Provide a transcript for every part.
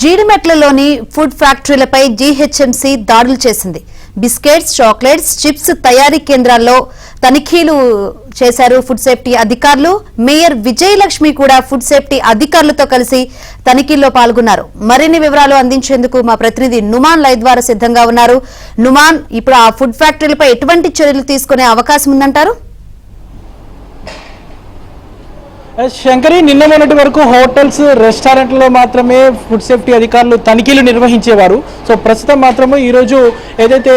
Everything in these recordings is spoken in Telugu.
జీడిమెట్లలోని ఫుడ్ ఫ్యాక్టరీలపై జీహెచ్ఎంసీ దాడులు చేసింది. బిస్కెట్స్, చాక్లెట్స్, చిప్స్ తయారీ కేంద్రాల్లో తనిఖీలు చేశారు ఫుడ్ సేఫ్టీ అధికారులు. మేయర్ విజయలక్ష్మి కూడా ఫుడ్ సేఫ్టీ అధికారులతో కలిసి తనిఖీల్లో పాల్గొన్నారు. మరిన్ని వివరాలు అందించేందుకు మా ప్రతినిధి నుమాన్ లైవ్ ద్వారా సిద్ధంగా ఉన్నారు. నుమాన్, ఇప్పుడు ఆ ఫుడ్ ఫ్యాక్టరీలపై ఎటువంటి చర్యలు తీసుకునే అవకాశం ఉందంటారు? శంకరి, నిన్న మొన్నటి వరకు హోటల్స్, రెస్టారెంట్లో మాత్రమే ఫుడ్ సేఫ్టీ అధికారులు తనిఖీలు నిర్వహించేవారు. సో ప్రస్తుతం మాత్రమే ఈరోజు ఏదైతే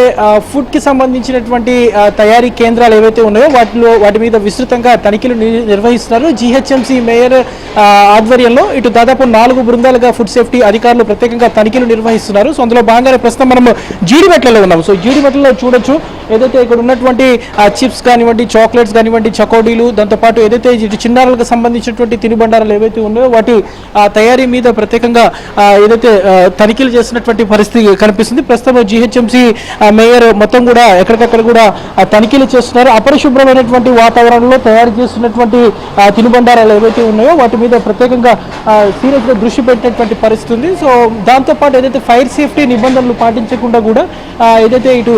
ఫుడ్కి సంబంధించినటువంటి తయారీ కేంద్రాలు ఏవైతే ఉన్నాయో వాటి మీద విస్తృతంగా తనిఖీలు నిర్వహిస్తున్నారు. జీహెచ్ఎంసీ మేయర్ ఆధ్వర్యంలో ఇటు దాదాపు 4 బృందాలుగా ఫుడ్ సేఫ్టీ అధికారులు ప్రత్యేకంగా తనిఖీలు నిర్వహిస్తున్నారు. సో అందులో భాగంగానే ప్రస్తుతం మనం జీడిమెట్లలో ఉన్నాం. సో జీడిమెట్లలో చూడొచ్చు, ఏదైతే ఇక్కడ ఉన్నటువంటి చిప్స్ కానివ్వండి, చాక్లెట్స్ కానివ్వండి, చకోడీలు, దాంతోపాటు ఏదైతే చిన్నారులకు సంబంధించినటువంటి తినుబండారాలు ఏవైతే ఉన్నాయో వాటి తయారీ మీద ప్రత్యేకంగా ఏదైతే తనిఖీలు చేసినటువంటి పరిస్థితి కనిపిస్తుంది. ప్రస్తుతం జీహెచ్ఎంసీ మేయర్ మొత్తం కూడా ఎక్కడికక్కడ కూడా తనిఖీలు చేస్తున్నారు. అపరిశుభ్రమైనటువంటి వాతావరణంలో తయారు చేస్తున్నటువంటి తినుబండారాలు ఏవైతే ఉన్నాయో వాటి మీద ప్రత్యేకంగా సీరియస్గా దృష్టి పెట్టినటువంటి పరిస్థితి ఉంది. సో దాంతోపాటు ఏదైతే ఫైర్ సేఫ్టీ నిబంధనలు పాటించకుండా కూడా ఏదైతే ఇటు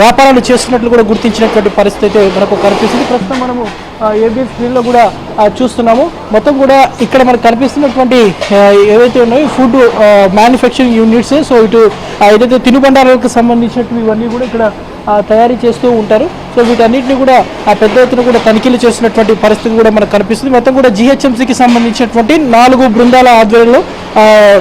వ్యాపారాలు చేస్తున్నట్లు కూడా గుర్తించినటువంటి పరిస్థితి అయితే మనకు కనిపిస్తుంది. ప్రస్తుతం మనము ఏబిఎన్ స్క్రీన్లో కూడా చూస్తున్నాము. మొత్తం కూడా ఇక్కడ మనకు కనిపిస్తున్నటువంటి ఏవైతే ఉన్నాయో ఫుడ్ మ్యానుఫ్యాక్చరింగ్ యూనిట్స్. సో ఇటు ఏదైతే తినుబండారాలకు సంబంధించినవి ఇవన్నీ కూడా ఇక్కడ తయారీ చేస్తూ ఉంటారు. సో వీటన్నిటిని కూడా పెద్ద ఎత్తున కూడా తనిఖీలు చేసినటువంటి పరిస్థితి కూడా మనకు కనిపిస్తుంది. మొత్తం కూడా జీహెచ్ఎంసీకి సంబంధించినటువంటి 4 బృందాల ఆధ్వర్యంలో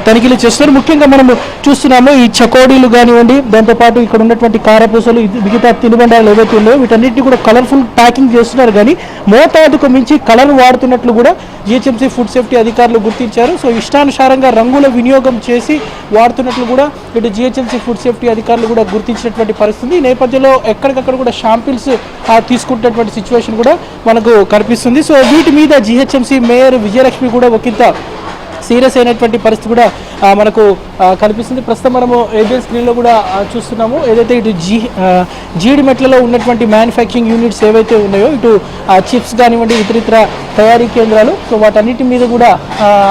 తనిఖీలు చేస్తున్నారు. ముఖ్యంగా మనము చూస్తున్నాము ఈ చకోడీలు కానివ్వండి, దాంతోపాటు ఇక్కడ ఉన్నటువంటి కారపూసలు, మిగతా తినుబండారాలు ఏవైతే ఉన్నాయో వీటన్నిటిని కూడా కలర్ఫుల్ ప్యాకింగ్ చేస్తున్నారు. కానీ మోతాదుకు మించి కలర్ వాడుతున్నట్లు కూడా జీహెచ్ఎంసీ ఫుడ్ సేఫ్టీ అధికారులు గుర్తించారు. సో ఇష్టానుసారంగా రంగుల వినియోగం చేసి వాడుతున్నట్లు కూడా ఇటు జీహెచ్ఎంసీ ఫుడ్ సేఫ్టీ అధికారులు కూడా గుర్తించినటువంటి పరిస్థితి. ఈ నేపథ్యంలో ఎక్కడికక్కడ కూడా షాంపిల్స్ తీసుకుంటున్నటువంటి సిచ్యువేషన్ కూడా మనకు కనిపిస్తుంది. సో వీటి మీద జీహెచ్ఎంసీ మేయర్ విజయలక్ష్మి కూడా ఒకంత సీరియస్ అయినటువంటి పరిస్థితి కూడా మనకు కనిపిస్తుంది. ప్రస్తుతం మనము ఏబిఎన్ స్క్రీన్లో కూడా చూస్తున్నాము. ఏదైతే ఇటు జీడిమెట్లలో ఉన్నటువంటి మ్యానుఫ్యాక్చరింగ్ యూనిట్స్ ఏవైతే ఉన్నాయో ఇటు చిప్స్ కానివ్వండి, ఇతరితర తయారీ కేంద్రాలు, సో వాటన్నిటి మీద కూడా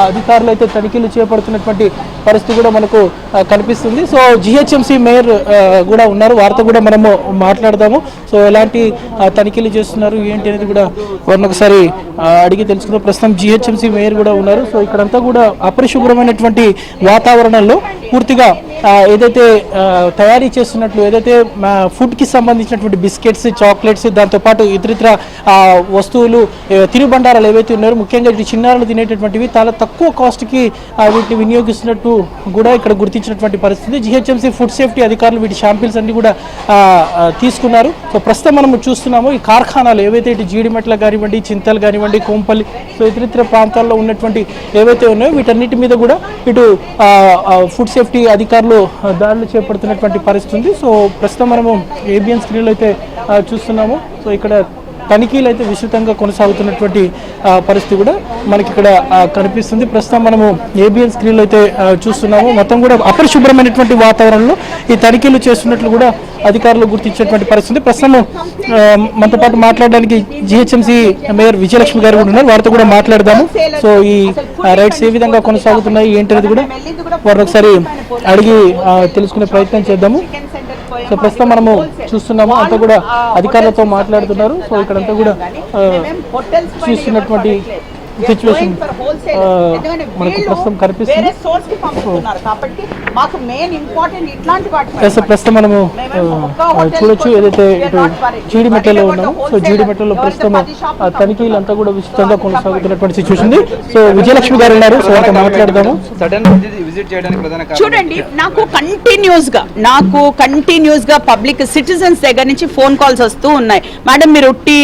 అధికారులు అయితే తనిఖీలు చేపడుతున్నటువంటి పరిస్థితి కూడా మనకు కనిపిస్తుంది. సో జీహెచ్ఎంసీ మేయర్ కూడా ఉన్నారు, వారితో కూడా మనము మాట్లాడదాము. సో ఎలాంటి తనిఖీలు చేస్తున్నారు ఏంటి అనేది కూడా వారిని ఒకసారి అడిగి తెలుసుకుందాం. ప్రస్తుతం జీహెచ్ఎంసీ మేయర్ కూడా ఉన్నారు. సో ఇక్కడంతా కూడా అపరిశుభ్రమైనటువంటి వాతావరణంలో పూర్తిగా ఏదైతే తయారీ చేస్తున్నట్లు ఏదైతే ఫుడ్కి సంబంధించినటువంటి బిస్కెట్స్, చాక్లెట్స్, దాంతోపాటు ఇతరితర వస్తువులు, తినుబండారాలు ఏవైతే ఉన్నాయో ముఖ్యంగా ఇటు చిన్నారులు తినేటటువంటివి చాలా తక్కువ కాస్ట్కి వీటిని వినియోగిస్తున్నట్టు కూడా ఇక్కడ గుర్తించినటువంటి పరిస్థితి. జీహెచ్ఎంసీ ఫుడ్ సేఫ్టీ అధికారులు వీటి శాంపిల్స్ అన్ని కూడా తీసుకున్నారు. సో ప్రస్తుతం మనం చూస్తున్నాము ఈ కార్ఖానాలు ఏవైతే ఇటు జీడిమెట్ల కానివ్వండి, చింతలు కానివ్వండి, కోంపల్లి, సో ఇతరితర ప్రాంతాల్లో ఉన్నటువంటి ఏవైతే ఉన్నాయో వీటన్నిటి మీద కూడా ఇటు ఫుడ్ సేఫ్టీ అధికారులు దాడులు చేపడుతున్నటువంటి పరిస్థితి ఉంది. సో ప్రస్తుతం మనము ఏబిఎన్ స్క్రీన్లో అయితే చూస్తున్నాము. సో ఇక్కడ తనిఖీలు అయితే విస్తృతంగా కొనసాగుతున్నటువంటి పరిస్థితి కూడా మనకి ఇక్కడ కనిపిస్తుంది. ప్రస్తుతం మనము ఏబిఎన్ స్క్రీన్లో అయితే చూస్తున్నాము. మొత్తం కూడా అపరిశుభ్రమైనటువంటి వాతావరణంలో ఈ తనిఖీలు చేస్తున్నట్లు కూడా అధికారులు గుర్తించేటువంటి పరిస్థితి. ప్రస్తుతం మనతో పాటు మాట్లాడడానికి జీహెచ్ఎంసీ మేయర్ విజయలక్ష్మి గారు కూడా ఉన్నారు, వారితో కూడా మాట్లాడదాము. సో ఈ రైట్స్ ఏ విధంగా కొనసాగుతున్నాయి ఏంటి అనేది కూడా వారిని ఒకసారి అడిగి తెలుసుకునే ప్రయత్నం చేద్దాము. సో ప్రస్తుతం మనము చూస్తున్నాము, అంతా కూడా అధికారులతో మాట్లాడుతున్నారు. సో ఇక్కడంతా కూడా చూస్తున్నటువంటి సిచ్యువేషన్ మనకు ప్రస్తుతం కనిపిస్తుంది. ప్రస్తుతం మనము చూడొచ్చు, ఏదైతే ఇటు జీడిమెట్లలో ఉన్నాము. సో జీడిమెట్లలో ప్రస్తుతం తనిఖీలు అంతా కూడా విస్తృతంగా కొనసాగుతున్నటువంటి సిచ్యువేషన్ ఉంది. సో విజయలక్ష్మి గారు ఉన్నారు, సో వారితో మాట్లాడదాము. చూడండి, నాకు కంటిన్యూస్ గా పబ్లిక్ సిటిజన్స్ దగ్గర నుంచి ఫోన్ కాల్స్ వస్తూ ఉన్నాయి. మేడం మీరు ఉట్టి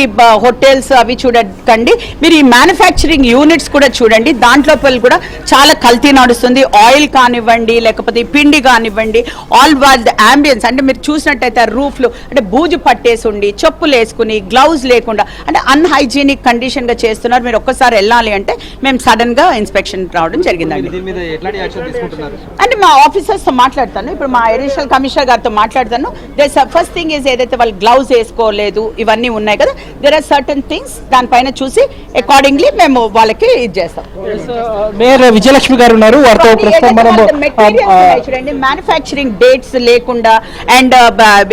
హోటల్స్ అవి చూడకండి, మీరు ఈ మ్యానుఫ్యాక్చరింగ్ యూనిట్స్ కూడా చూడండి, దాంట్లో కూడా చాలా కల్తీ నడుస్తుంది. ఆయిల్ కానివ్వండి, లేకపోతే పిండి కానివ్వండి, ఆల్ ద అంబియన్స్ అంటే మీరు చూసినట్టయితే రూఫ్లు అంటే బూజు పట్టేసి ఉండి, చెప్పులు వేసుకుని, గ్లౌజ్ లేకుండా అంటే అన్హైజీనిక్ కండిషన్ గా చేస్తున్నారు. మీరు ఒక్కసారి వెళ్ళాలి అంటే మేము సడన్ గా ఇన్స్పెక్షన్ రావడం జరిగిందండి. అంటే మా ఆఫీసర్స్ తో మాట్లాడతాను, ఇప్పుడు మా అడిషనల్ కమిషనర్ గారితో మాట్లాడతాను. ఫస్ట్ థింగ్ ఈజ్ ఏదైతే వాళ్ళు గ్లౌజ్ వేసుకోలేదు ఇవన్నీ ఉన్నాయి కదా, దేర్ ఆర్ సర్టన్ థింగ్స్ దానిపైన చూసి అకార్డింగ్లీ మేము వాళ్ళకి ఇది చేస్తాం. మేయర్ విజయలక్ష్మి గారు ఉన్నారు, వారితో ప్రస్తుతం మనము చూడండి మ్యానుఫ్యాక్చరింగ్ డేట్స్ లేకుండా అండ్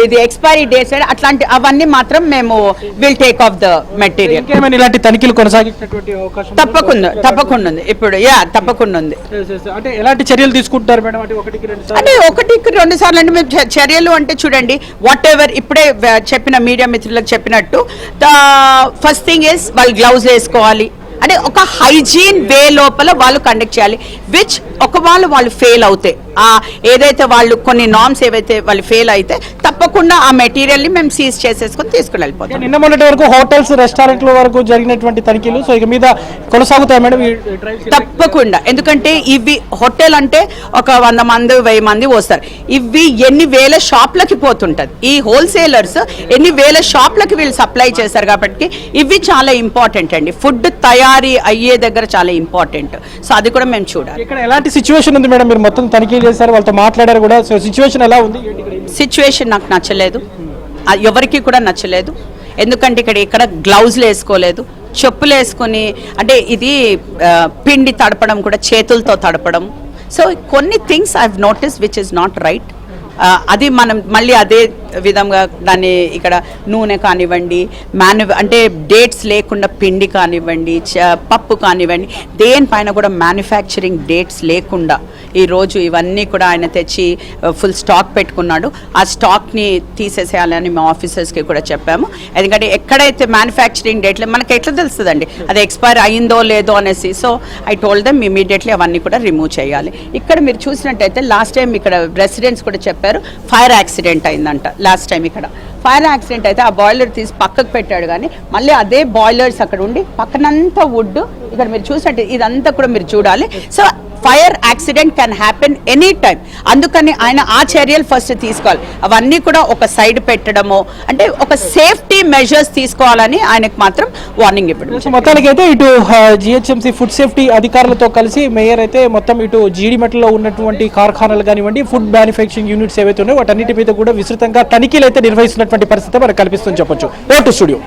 ఇది ఎక్స్పైరీ డేట్స్ అట్లాంటి అవన్నీ మాత్రం మేము will take off the material. ఇంకేమైనా ఇలాంటి తనిఖీలు కొనసాగించినటువంటి అవకాశం తప్పకుండా ఉంది ఇప్పుడు తప్పకుండా ఉంది. అంటే ఎలాంటి చర్యలు తీసుకుంటారు మేడం? అంటే ఒకటికి రెండు సార్లు అంటే మేము చర్యలు అంటే చూడండి వాట్ ఎవర్ ఇప్పుడే చెప్పిన మీడియా మిత్రులకు చెప్పినట్టు ఫస్ట్ థింగ్ ఇస్ వాళ్ళు గ్లౌజ్ వేసుకోవాలి, అంటే ఒక హైజీన్ వే లోపల వాళ్ళు కండక్ట్ చేయాలి. విచ్ వాళ్ళు ఫెయిల్ అవుతే ఏదైతే వాళ్ళు కొన్ని నార్మ్స్ ఏవైతే వాళ్ళు ఫెయిల్ అయితే తప్పకుండా ఆ మెటీరియల్ ని మేము సీజ్ చేసేసుకొని తీసుకుని వెళ్ళిపోతాం. నిన్న మొన్నటి వరకు హోటల్స్ రెస్టారెంట్ల వరకు జరిగినటువంటి తనిఖీలు సో ఇక మీద కొనసాగుతాయి మేడం? తప్పకుండా, ఎందుకంటే ఇవి హోటల్ అంటే ఒక 100 మంది 1000 మంది వస్తారు. ఇవి ఎన్ని వేల షాప్లకి పోతుంటది. ఈ హోల్సేలర్స్ ఎన్ని వేల షాప్లకి వీళ్ళు సప్లై చేస్తారు కాబట్టి ఇవి చాలా ఇంపార్టెంట్ అండి. ఫుడ్ తయారీ అయ్యే దగ్గర చాలా ఇంపార్టెంట్. సో అది కూడా మేము చూడాలి. ఇక్కడ ఎలాంటి సిచ్యువేషన్ ఉంది మేడం? మీరు మొత్తం తనిఖీ చేశారు, వాళ్ళతో మాట్లాడారు కూడా, సో సిచ్యువేషన్ ఎలా ఉంది? సిచ్యువేషన్ నాకు నచ్చలేదు, ఎవరికి కూడా నచ్చలేదు. ఎందుకంటే ఇక్కడ గ్లౌజులు వేసుకోలేదు, చెప్పులు వేసుకొని, అంటే ఇది పిండి తడపడం కూడా చేతులతో తడపడం. సో కొన్ని things I have notice which is not right. అది మనం మళ్ళీ అదే విధంగా దాన్ని ఇక్కడ నూనె కానివ్వండి, అంటే డేట్స్ లేకుండా పిండి కానివ్వండి, పప్పు కానివ్వండి, దేనిపైన కూడా మ్యానుఫ్యాక్చరింగ్ డేట్స్ లేకుండా ఈరోజు ఇవన్నీ కూడా ఆయన తెచ్చి ఫుల్ స్టాక్ పెట్టుకున్నాడు. ఆ స్టాక్ని తీసేసేయాలని మా ఆఫీసర్స్కి కూడా చెప్పాము. ఎందుకంటే ఎక్కడైతే మ్యానుఫ్యాక్చరింగ్ డేట్లు మనకి ఎట్లా తెలుస్తుందండి అది ఎక్స్పైర్ అయిందో లేదో అనేసి. So I told them immediately అవన్నీ కూడా రిమూవ్ చేయాలి. ఇక్కడ మీరు చూసినట్టయితే లాస్ట్ టైం ఇక్కడ రెసిడెంట్స్ కూడా చెప్పారు ఫైర్ యాక్సిడెంట్ అయిందంట. లాస్ట్ టైం ఇక్కడ ఫైర్ యాక్సిడెంట్ అయితే ఆ బాయిలర్ తీసి పక్కకు పెట్టాడు, కానీ మళ్ళీ అదే బాయిలర్స్ అక్కడ ఉండి పక్కనంతా వుడ్. ఇక్కడ మీరు చూసినట్టు ఇదంతా కూడా మీరు చూడాలి. So fire accident can happen any time. అందుకని ఆయన ఆ చర్యలు ఫస్ట్ తీసుకోవాలి. అవన్నీ కూడా ఒక సైడ్ పెట్టడము, అంటే ఒక సేఫ్టీ మెజర్స్ తీసుకోవాలని ఆయనకు మాత్రం వార్నింగ్ ఇవ్వడం. మొత్తానికి అయితే ఇటు జిహెచ్ఎంసీ ఫుడ్ సేఫ్టీ అధికారులతో కలిసి మేయర్ అయితే మొత్తం ఇటు జీడిమెట్లలో ఉన్నటువంటి కార్ఖానాలు కానివ్వండి, ఫుడ్ మ్యానుఫ్యాక్చరింగ్ యూనిట్స్ ఏవైతే ఉన్నాయో వాటన్నిటి మీద కూడా విస్తృతంగా తనిఖీలు అయితే నిర్వహిస్తున్నటువంటి పరిస్థితి మనకు కల్పిస్తుందని చెప్పొచ్చు. Vote studio.